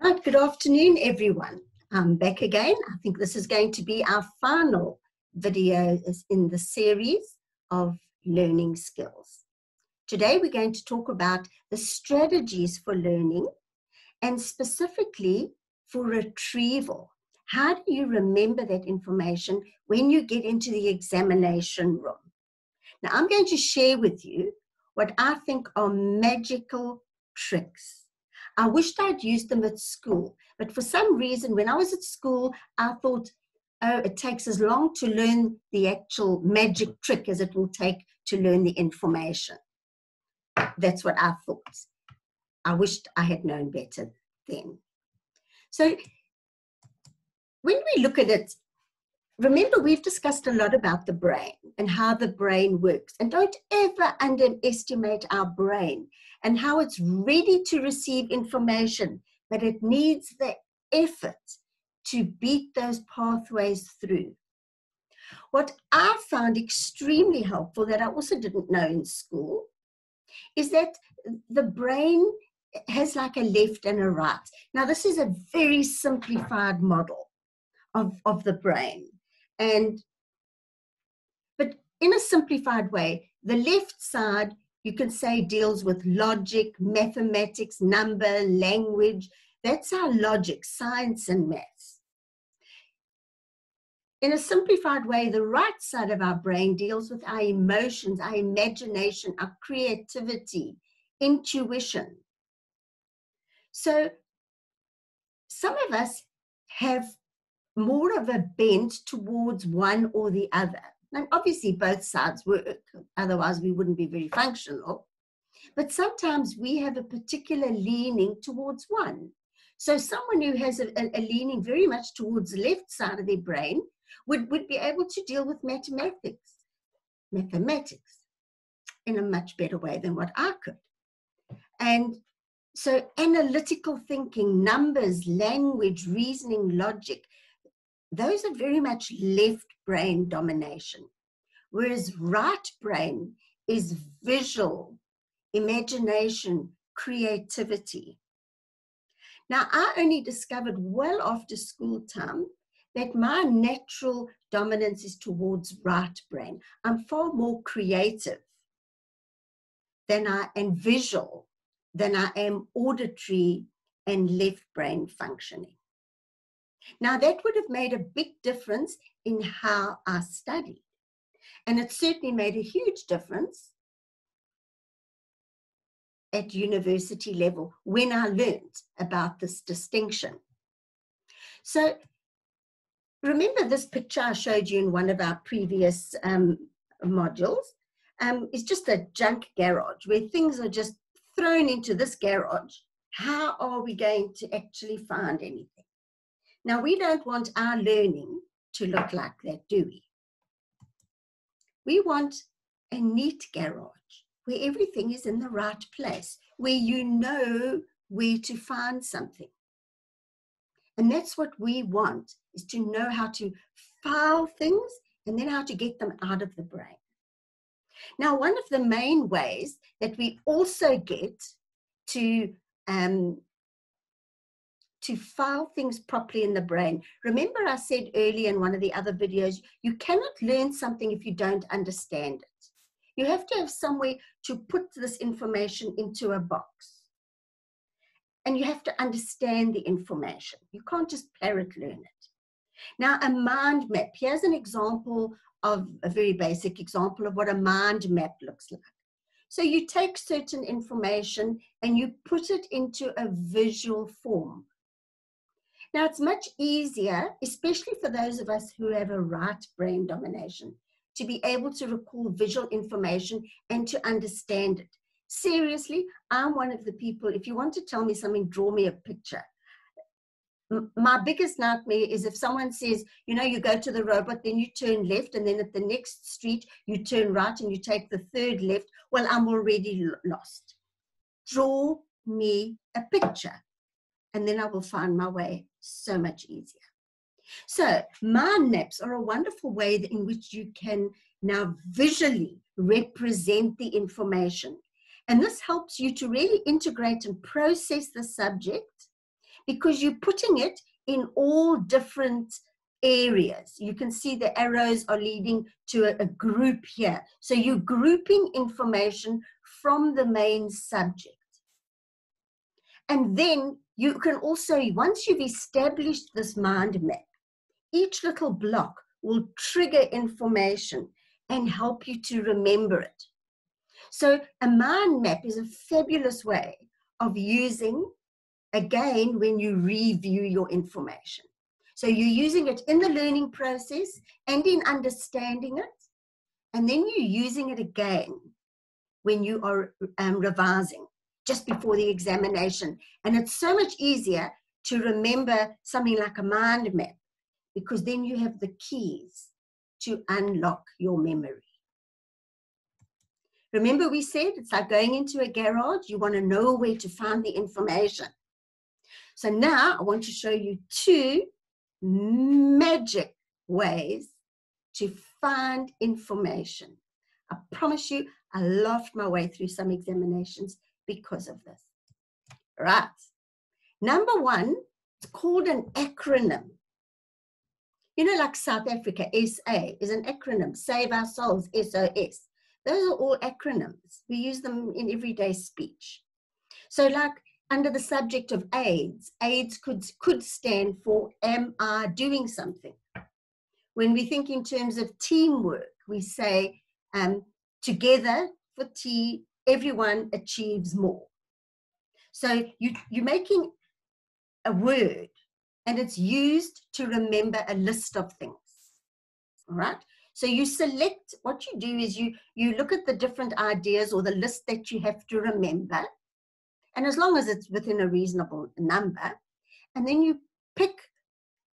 Right, good afternoon, everyone. I'm back again. I think this is going to be our final video in the series of learning skills. Today, we're going to talk about the strategies for learning and specifically for retrieval. How do you remember that information when you get into the examination room? Now, I'm going to share with you what I think are magical tricks. I wished I'd used them at school, but for some reason, when I was at school, I thought, oh, it takes as long to learn the actual magic trick as it will take to learn the information. That's what I thought. I wished I had known better then. So when we look at it, remember, we've discussed a lot about the brain and how the brain works. And don't ever underestimate our brain and how it's ready to receive information, but it needs the effort to beat those pathways through. What I found extremely helpful that I also didn't know in school is that the brain has like a left and a right. Now, this is a very simplified model of the brain. But in a simplified way, the left side, you can say, deals with logic, mathematics, number, language. That's our logic, science and maths. In a simplified way, the right side of our brain deals with our emotions, our imagination, our creativity, intuition. So some of us have more of a bent towards one or the other. And obviously both sides work, otherwise we wouldn't be very functional. But sometimes we have a particular leaning towards one. So someone who has a leaning very much towards the left side of their brain would be able to deal with mathematics in a much better way than what I could. And so analytical thinking, numbers, language, reasoning, logic, those are very much left brain domination, whereas right brain is visual, imagination, creativity. Now, I only discovered well after school time that my natural dominance is towards right brain. I'm far more creative and visual than I am auditory and left brain functioning. Now, that would have made a big difference in how I studied. And it certainly made a huge difference at university level when I learned about this distinction. So remember this picture I showed you in one of our previous modules. It's just a junk garage where things are just thrown into this garage. How are we going to actually find anything? Now, we don't want our learning to look like that, do we? We want a neat garage where everything is in the right place, where you know where to find something. And that's what we want, is to know how to file things and then how to get them out of the brain. Now, one of the main ways that we also get to file things properly in the brain. Remember I said earlier in one of the other videos, you cannot learn something if you don't understand it. You have to have somewhere to put this information into a box. And you have to understand the information. You can't just parrot learn it. Now, a mind map. Here's an example of a very basic example of what a mind map looks like. So you take certain information and you put it into a visual form. Now, it's much easier, especially for those of us who have a right brain domination, to be able to recall visual information and to understand it. Seriously, I'm one of the people, if you want to tell me something, draw me a picture. My biggest nightmare is if someone says, you know, you go to the robot, then you turn left, and then at the next street, you turn right and you take the third left. Well, I'm already lost. Draw me a picture, and then I will find my way so much easier. So mind maps are a wonderful way in which you can now visually represent the information. And this helps you to really integrate and process the subject, because you're putting it in all different areas. You can see the arrows are leading to a group here. So you're grouping information from the main subject. And then you can also, once you've established this mind map, each little block will trigger information and help you to remember it. So a mind map is a fabulous way of using, again, when you review your information. So you're using it in the learning process and in understanding it, and then you're using it again when you are revising, just before the examination. And it's so much easier to remember something like a mind map, because then you have the keys to unlock your memory. Remember, we said it's like going into a garage. You want to know where to find the information. So now I want to show you 2 magic ways to find information. I promise you, I laughed my way through some examinations because of this. Right. Number 1, it's called an acronym. You know, like South Africa, SA is an acronym. Save Our Souls, SOS. Those are all acronyms. We use them in everyday speech. So like under the subject of AIDS, AIDS could stand for am I doing something? When we think in terms of teamwork, we say together for T, everyone achieves more. So you're making a word and it's used to remember a list of things, all right? So you select, what you do is you look at the different ideas or the list that you have to remember, and as long as it's within a reasonable number, and then you pick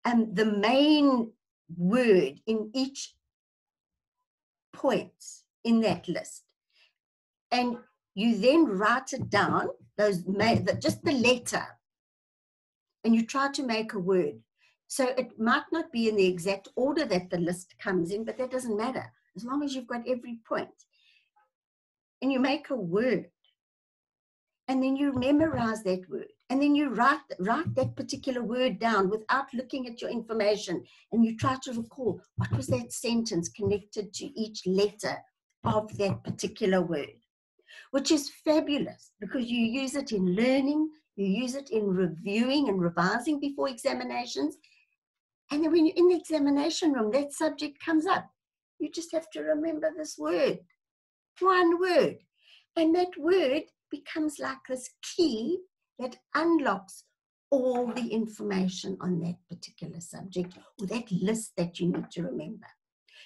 the main word in each point in that list, and you then write it down, just the letter, and you try to make a word. So it might not be in the exact order that the list comes in, but that doesn't matter, as long as you've got every point. And you make a word, and then you memorize that word, and then you write that particular word down without looking at your information, and you try to recall what was that sentence connected to each letter of that particular word, which is fabulous because you use it in learning, you use it in reviewing and revising before examinations. And then when you're in the examination room, that subject comes up. You just have to remember this word, one word. And that word becomes like this key that unlocks all the information on that particular subject or that list that you need to remember.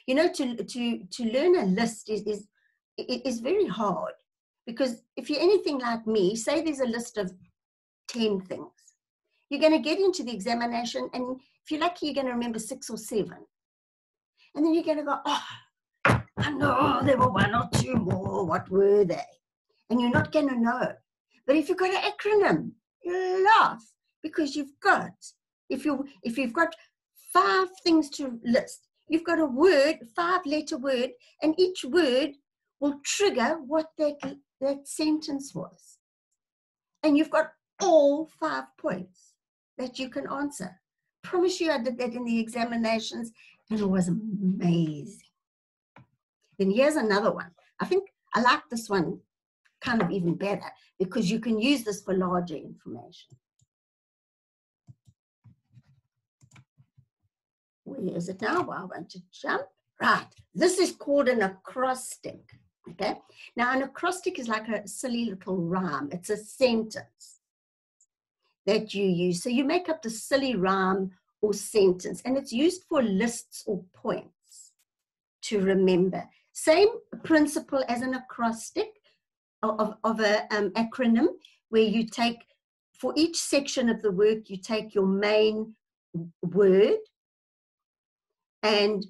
You know, to learn a list is very hard, because if you're anything like me, say there's a list of 10 things. You're going to get into the examination, and if you're lucky, you're going to remember 6 or 7. And then you're going to go, oh, I know there were 1 or 2 more. What were they? And you're not going to know. But if you've got an acronym, you laugh, because you've got, if you've got 5 things to list, you've got a word, 5-letter word, and each word will trigger what that sentence was. And you've got all 5 points that you can answer. Promise you I did that in the examinations, and it was amazing. Then here's another one. I think I like this one kind of even better, because you can use this for larger information. Where is it now? Well, I want to jump. Right. This is called an acrostic. Okay. Now, an acrostic is like a silly little rhyme. It's a sentence that you use. So you make up the silly rhyme or sentence, and it's used for lists or points to remember. Same principle as an acrostic of an acronym, where you take, for each section of the work, you take your main word and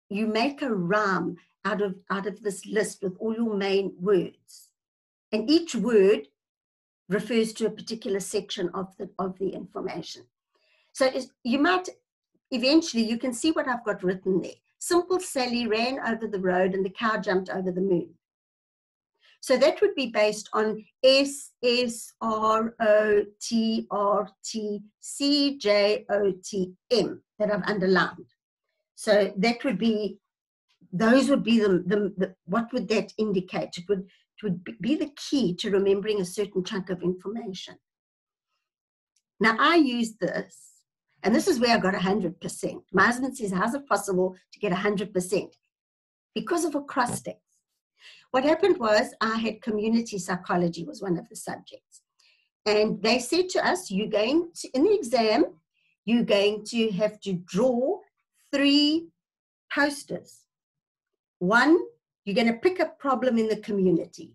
you make a rhyme out of this list with all your main words. And each word refers to a particular section of the information. So you might, eventually, you can see what I've got written there. Simple Sally ran over the road and the cow jumped over the moon. So that would be based on S, S, R, O, T, R, T, C, J, O, T, M that I've underlined. So that would be, those would be what would that indicate? It would be the key to remembering a certain chunk of information. Now I used this, and this is where I got 100%. My husband says, how's it possible to get 100%? Because of acrostics. What happened was I had community psychology was one of the subjects. And they said to us, in the exam, you're going to have to draw 3 posters. 1, you're going to pick a problem in the community.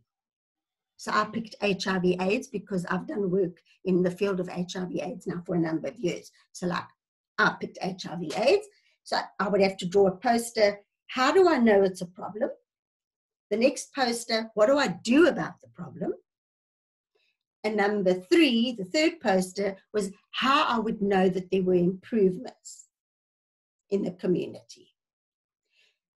So I picked HIV/AIDS because I've done work in the field of HIV/AIDS now for a number of years. So like I picked HIV/AIDS. So I would have to draw a poster. How do I know it's a problem? The next poster, what do I do about the problem? And number 3, the third poster, was how I would know that there were improvements in the community.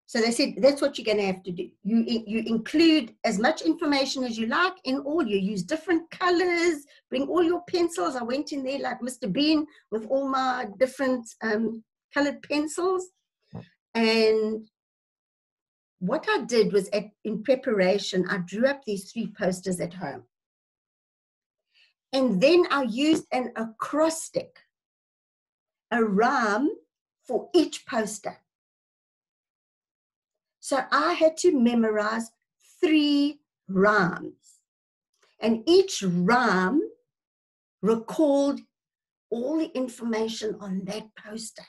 So they said, that's what you're going to have to do. You include as much information as you like in all. You use different colors, bring all your pencils. I went in there like Mr. Bean with all my different colored pencils. And what I did was in preparation, I drew up these 3 posters at home. And then I used an acrostic, a rhyme for each poster. So I had to memorize 3 rhymes. And each rhyme recalled all the information on that poster.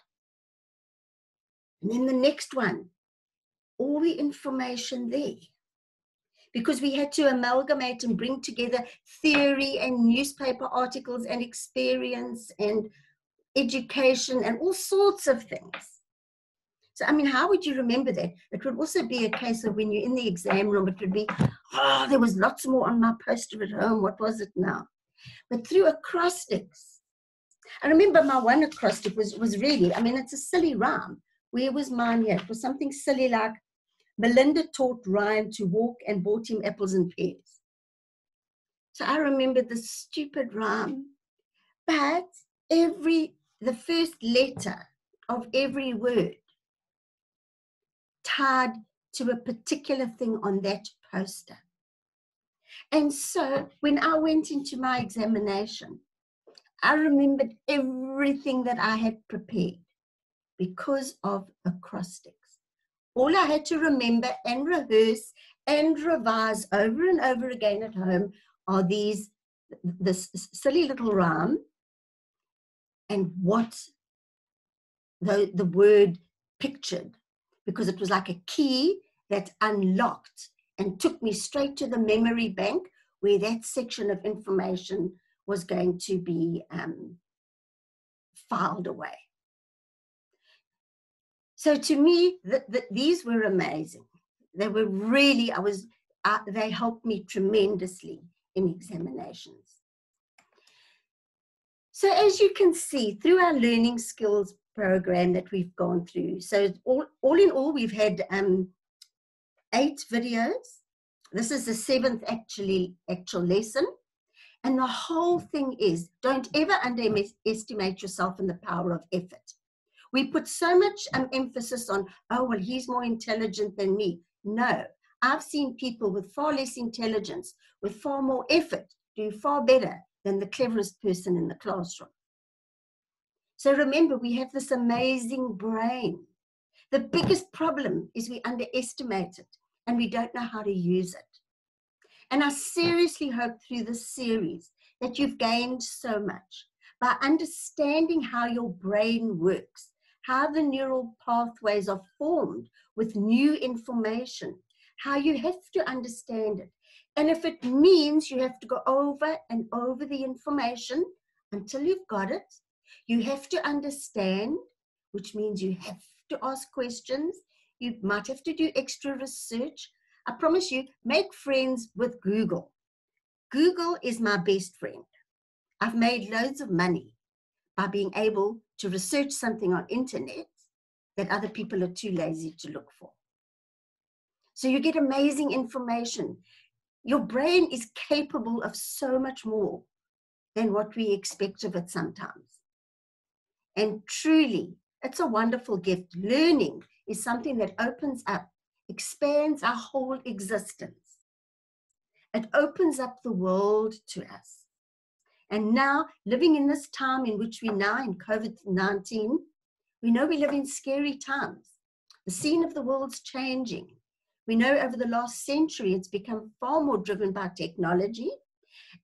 And then the next one, all the information there. Because we had to amalgamate and bring together theory and newspaper articles and experience and education and all sorts of things. So, I mean, how would you remember that? It would also be a case of when you're in the exam room, it would be, oh, there was lots more on my poster at home. What was it now? But through acrostics, I remember my one acrostic was really, I mean, it's a silly rhyme. Where was mine here? It was something silly like, Melinda taught Ryan to walk and bought him apples and pears. So I remember the stupid rhyme, but the first letter of every word tied to a particular thing on that poster. And so when I went into my examination, I remembered everything that I had prepared because of acrostics. All I had to remember and rehearse and revise over and over again at home are this silly little rhyme and what the word pictured, because it was like a key that unlocked and took me straight to the memory bank where that section of information was going to be filed away. So to me, these were amazing. They were really, they helped me tremendously in examinations. So as you can see, through our learning skills program that we've gone through, so all in all, we've had 8 videos. This is the 7th actual lesson. And the whole thing is, don't ever underestimate yourself in the power of effort. We put so much emphasis on, oh, well, he's more intelligent than me. No, I've seen people with far less intelligence, with far more effort, do far better than the cleverest person in the classroom. So remember, we have this amazing brain. The biggest problem is we underestimate it and we don't know how to use it. And I seriously hope through this series that you've gained so much by understanding how your brain works, how the neural pathways are formed with new information, how you have to understand it. And if it means you have to go over and over the information until you've got it, you have to understand, which means you have to ask questions. You might have to do extra research. I promise you, make friends with Google. Google is my best friend. I've made loads of money by being able to research something on internet that other people are too lazy to look for. So you get amazing information. Your brain is capable of so much more than what we expect of it sometimes. And truly, it's a wonderful gift. Learning is something that opens up, expands our whole existence. It opens up the world to us. And now, living in this time in which we now in COVID-19, we know we live in scary times. The scene of the world's changing. We know over the last century, it's become far more driven by technology.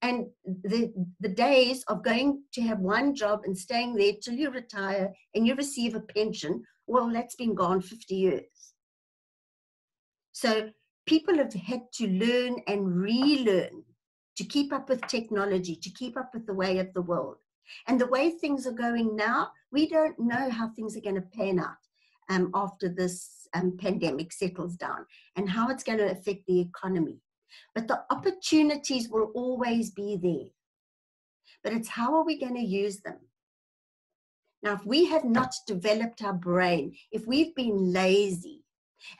And the days of going to have one job and staying there till you retire and you receive a pension, well, that's been gone 50 years. So people have had to learn and relearn to keep up with technology, to keep up with the way of the world. And the way things are going now, we don't know how things are going to pan out after this pandemic settles down and how it's going to affect the economy. But the opportunities will always be there. But it's how are we going to use them? Now, if we have not developed our brain, if we've been lazy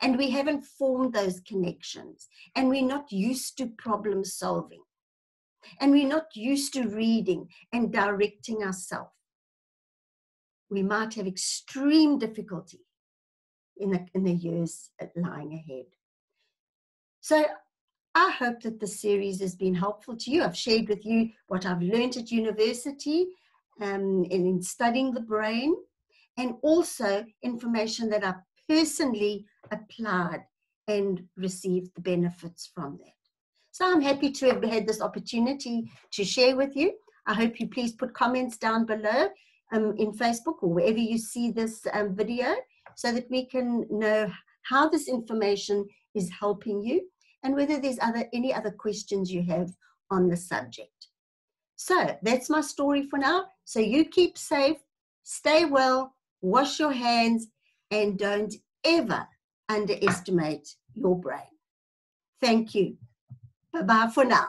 and we haven't formed those connections and we're not used to problem solving and we're not used to reading and directing ourselves, we might have extreme difficulty in the years lying ahead. So I hope that the series has been helpful to you. I've shared with you what I've learned at university in studying the brain, and also information that I personally applied and received the benefits from that. So I'm happy to have had this opportunity to share with you. I hope you please put comments down below in Facebook or wherever you see this video, so that we can know how this information is helping you and whether there's any other questions you have on the subject. So that's my story for now. So you keep safe, stay well, wash your hands, and don't ever underestimate your brain. Thank you. Bye-bye for now.